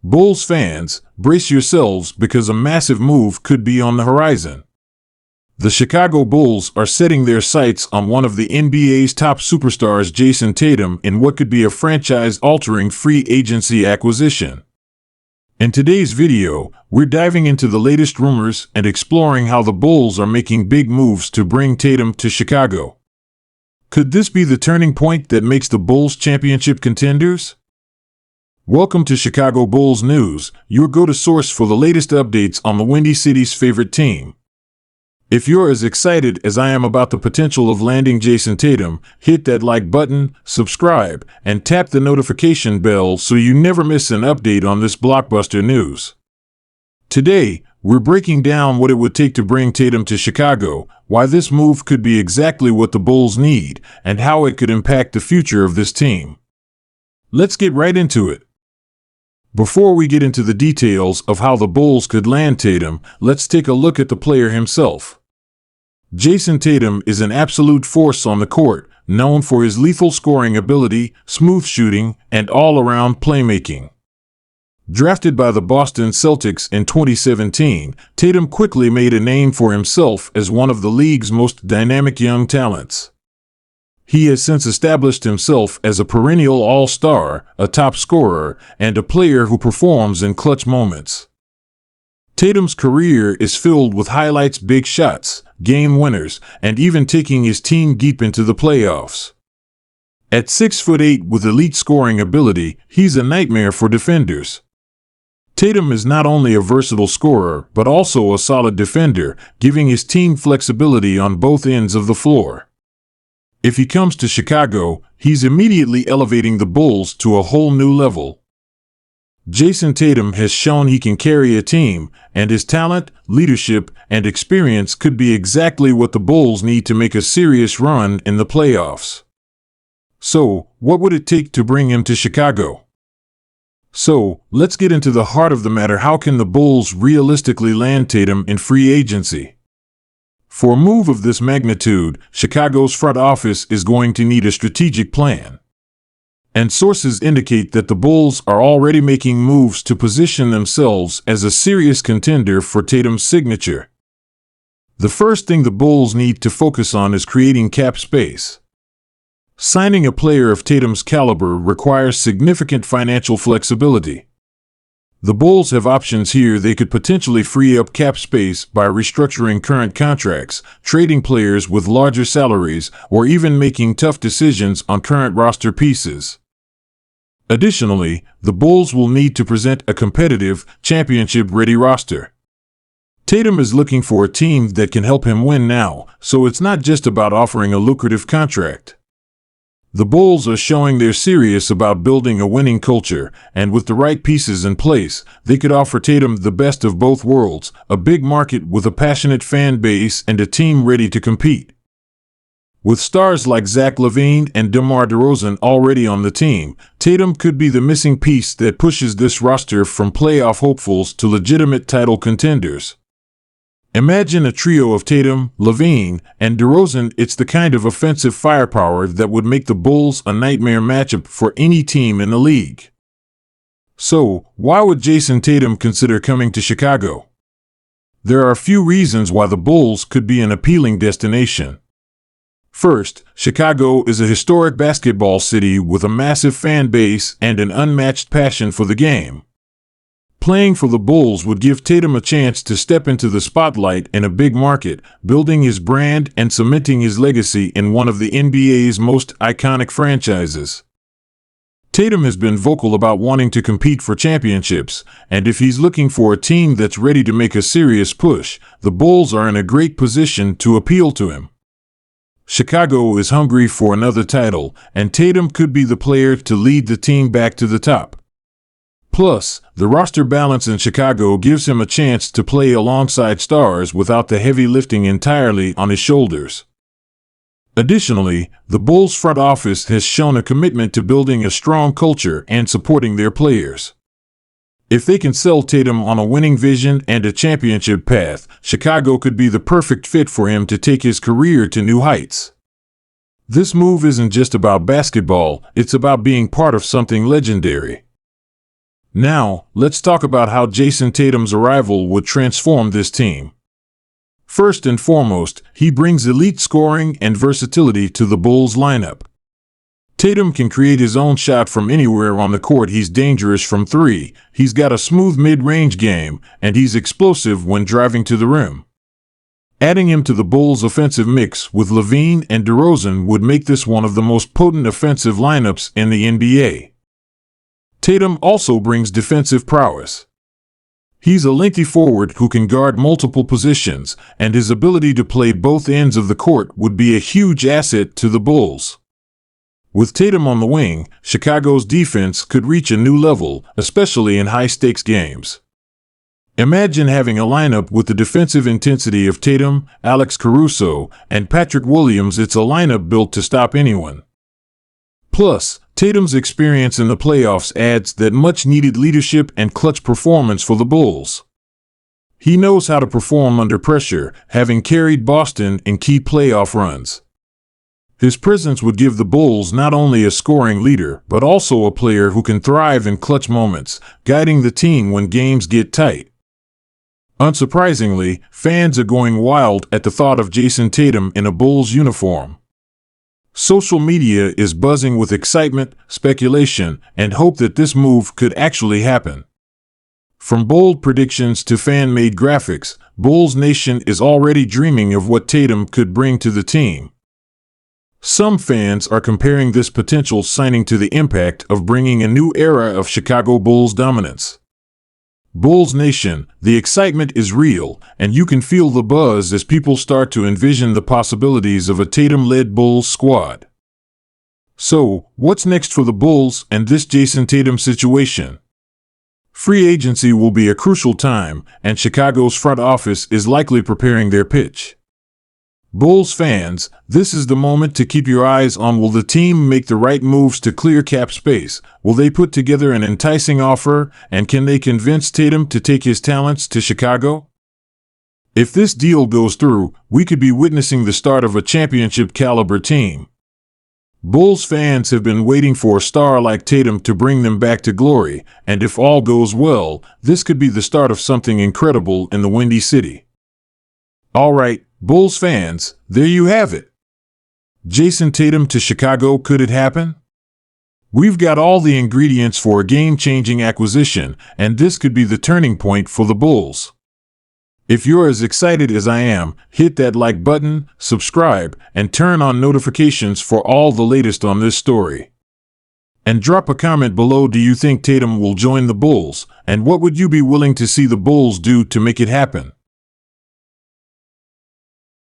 Bulls fans, brace yourselves because a massive move could be on the horizon. The Chicago Bulls are setting their sights on one of the NBA's top superstars, Jayson Tatum, in what could be a franchise-altering free agency acquisition. In today's video, we're diving into the latest rumors and exploring how the Bulls are making big moves to bring Tatum to Chicago. Could this be the turning point that makes the Bulls championship contenders? Welcome to Chicago Bulls News, your go-to source for the latest updates on the Windy City's favorite team. If you're as excited as I am about the potential of landing Jayson Tatum, hit that like button, subscribe, and tap the notification bell so you never miss an update on this blockbuster news. Today, we're breaking down what it would take to bring Tatum to Chicago, why this move could be exactly what the Bulls need, and how it could impact the future of this team. Let's get right into it. Before we get into the details of how the Bulls could land Tatum, let's take a look at the player himself. Jayson Tatum is an absolute force on the court, known for his lethal scoring ability, smooth shooting, and all-around playmaking. Drafted by the Boston Celtics in 2017, Tatum quickly made a name for himself as one of the league's most dynamic young talents. He has since established himself as a perennial all-star, a top scorer, and a player who performs in clutch moments. Tatum's career is filled with highlights, big shots, game winners, and even taking his team deep into the playoffs. At 6'8" with elite scoring ability, he's a nightmare for defenders. Tatum is not only a versatile scorer, but also a solid defender, giving his team flexibility on both ends of the floor. If he comes to Chicago, he's immediately elevating the Bulls to a whole new level. Jayson Tatum has shown he can carry a team, and his talent, leadership, and experience could be exactly what the Bulls need to make a serious run in the playoffs. So, what would it take to bring him to Chicago? So, let's get into the heart of the matter. How can the Bulls realistically land Tatum in free agency? For a move of this magnitude, Chicago's front office is going to need a strategic plan. And sources indicate that the Bulls are already making moves to position themselves as a serious contender for Tatum's signature. The first thing the Bulls need to focus on is creating cap space. Signing a player of Tatum's caliber requires significant financial flexibility. The Bulls have options here. They could potentially free up cap space by restructuring current contracts, trading players with larger salaries, or even making tough decisions on current roster pieces. Additionally, the Bulls will need to present a competitive, championship-ready roster. Tatum is looking for a team that can help him win now, so it's not just about offering a lucrative contract. The Bulls are showing they're serious about building a winning culture, and with the right pieces in place, they could offer Tatum the best of both worlds, a big market with a passionate fan base and a team ready to compete. With stars like Zach LaVine and DeMar DeRozan already on the team, Tatum could be the missing piece that pushes this roster from playoff hopefuls to legitimate title contenders. Imagine a trio of Tatum, LaVine, and DeRozan. It's the kind of offensive firepower that would make the Bulls a nightmare matchup for any team in the league. So, why would Jayson Tatum consider coming to Chicago? There are a few reasons why the Bulls could be an appealing destination. First, Chicago is a historic basketball city with a massive fan base and an unmatched passion for the game. Playing for the Bulls would give Tatum a chance to step into the spotlight in a big market, building his brand and cementing his legacy in one of the NBA's most iconic franchises. Tatum has been vocal about wanting to compete for championships, and if he's looking for a team that's ready to make a serious push, the Bulls are in a great position to appeal to him. Chicago is hungry for another title, and Tatum could be the player to lead the team back to the top. Plus, the roster balance in Chicago gives him a chance to play alongside stars without the heavy lifting entirely on his shoulders. Additionally, the Bulls front office has shown a commitment to building a strong culture and supporting their players. If they can sell Tatum on a winning vision and a championship path, Chicago could be the perfect fit for him to take his career to new heights. This move isn't just about basketball, it's about being part of something legendary. Now, let's talk about how Jayson Tatum's arrival would transform this team. First and foremost, he brings elite scoring and versatility to the Bulls lineup. Tatum can create his own shot from anywhere on the court. He's dangerous from three, he's got a smooth mid-range game, and he's explosive when driving to the rim. Adding him to the Bulls' offensive mix with LaVine and DeRozan would make this one of the most potent offensive lineups in the NBA. Tatum also brings defensive prowess. He's a lengthy forward who can guard multiple positions, and his ability to play both ends of the court would be a huge asset to the Bulls. With Tatum on the wing, Chicago's defense could reach a new level, especially in high-stakes games. Imagine having a lineup with the defensive intensity of Tatum, Alex Caruso, and Patrick Williams. It's a lineup built to stop anyone. Plus, Tatum's experience in the playoffs adds that much-needed leadership and clutch performance for the Bulls. He knows how to perform under pressure, having carried Boston in key playoff runs. His presence would give the Bulls not only a scoring leader, but also a player who can thrive in clutch moments, guiding the team when games get tight. Unsurprisingly, fans are going wild at the thought of Jayson Tatum in a Bulls uniform. Social media is buzzing with excitement, speculation, and hope that this move could actually happen. From bold predictions to fan-made graphics, Bulls Nation is already dreaming of what Tatum could bring to the team. Some fans are comparing this potential signing to the impact of bringing a new era of Chicago Bulls dominance. Bulls Nation, the excitement is real, and you can feel the buzz as people start to envision the possibilities of a Tatum-led Bulls squad. So, what's next for the Bulls and this Jayson Tatum situation? Free agency will be a crucial time, and Chicago's front office is likely preparing their pitch. Bulls fans, this is the moment to keep your eyes on. Will the team make the right moves to clear cap space? Will they put together an enticing offer, and can they convince Tatum to take his talents to Chicago? If this deal goes through, we could be witnessing the start of a championship-caliber team. Bulls fans have been waiting for a star like Tatum to bring them back to glory, and if all goes well, this could be the start of something incredible in the Windy City. All right, Bulls fans, there you have it. Jayson Tatum to Chicago, could it happen? We've got all the ingredients for a game-changing acquisition, and this could be the turning point for the Bulls. If you're as excited as I am, hit that like button, subscribe, and turn on notifications for all the latest on this story. And drop a comment below. Do you think Tatum will join the Bulls, and what would you be willing to see the Bulls do to make it happen?